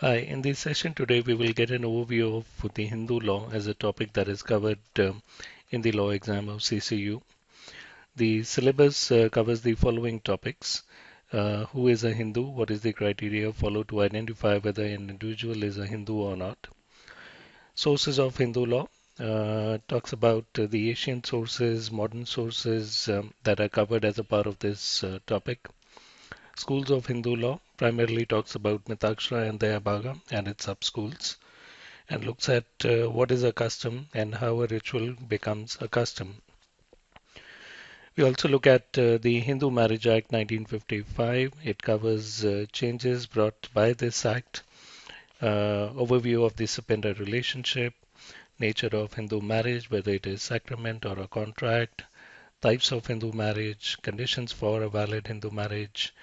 Hi, in this session today we will get an overview of the Hindu law as a topic that is covered in the law exam of CCU. The syllabus covers the following topics. Who is a Hindu? What is the criteria followed to identify whether an individual is a Hindu or not? Sources of Hindu law talks about the ancient sources, modern sources that are covered as a part of this topic. Schools of Hindu law primarily talks about Mitakshara and Dayabhaga and its sub-schools, and looks at what is a custom and how a ritual becomes a custom. We also look at the Hindu Marriage Act 1955. It covers changes brought by this act, overview of the Sapinda relationship, nature of Hindu marriage, whether it is sacrament or a contract, types of Hindu marriage, conditions for a valid Hindu marriage,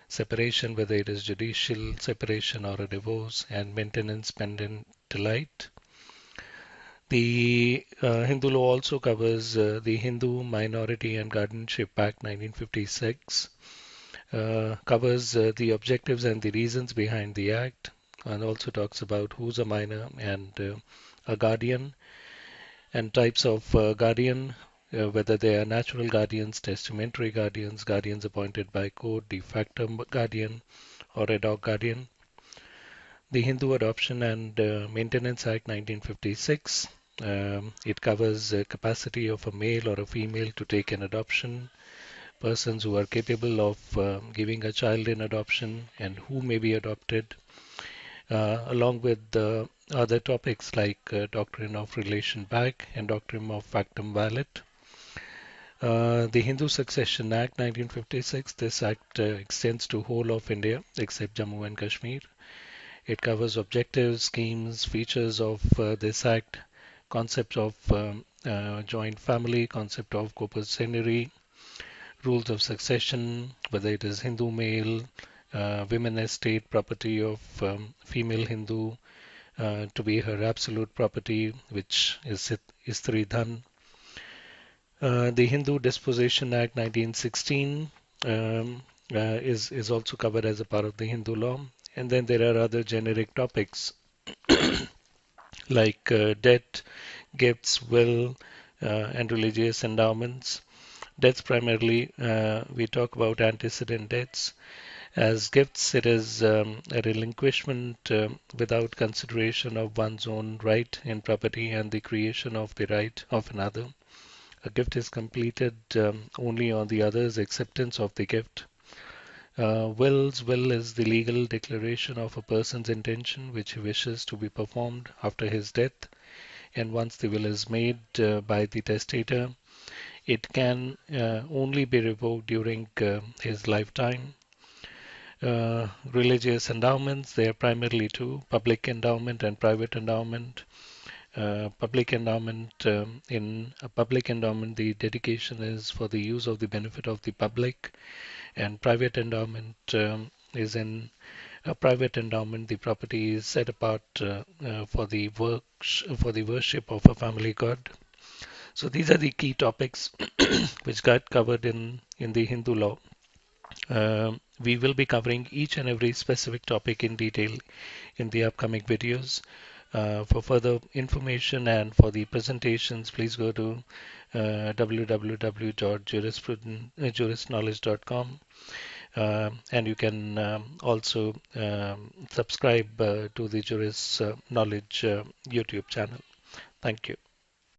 separation, whether it is judicial separation or a divorce, and maintenance pendent delight. The Hindu law also covers the Hindu Minority and Guardianship Act 1956, covers the objectives and the reasons behind the act, and also talks about who's a minor and a guardian, and types of guardian, whether they are natural guardians, testamentary guardians, guardians appointed by court, de facto guardian, or ad hoc guardian. The Hindu Adoption and Maintenance Act 1956. It covers capacity of a male or a female to take an adoption, persons who are capable of giving a child in adoption and who may be adopted, along with other topics like doctrine of relation back and doctrine of factum valid. The Hindu Succession Act 1956. This act extends to whole of India except Jammu and Kashmir. It covers objectives, schemes, features of this act, concept of joint family, concept of corpus seniori, rules of succession, whether it is Hindu male, women estate property of female Hindu to be her absolute property, which is Istri Dhan. The Hindu Disposition Act 1916 is also covered as a part of the Hindu law. And then there are other generic topics like debt, gifts, will, and religious endowments. Debts primarily, we talk about antecedent debts. As gifts, it is a relinquishment without consideration of one's own right in property and the creation of the right of another. A gift is completed only on the other's acceptance of the gift. Will is the legal declaration of a person's intention which he wishes to be performed after his death, and once the will is made by the testator, it can only be revoked during his lifetime. Religious endowments, they are primarily two: public endowment and private endowment. Public endowment, in a public endowment, the dedication is for the use of the benefit of the public, and private endowment is in a private endowment, the property is set apart for the worship of a family god. So these are the key topics which got covered in the Hindu law. We will be covering each and every specific topic in detail in the upcoming videos. For further information and for the presentations, please go to www.juristknowledge.com. And you can also subscribe to the Juris Knowledge YouTube channel. Thank you.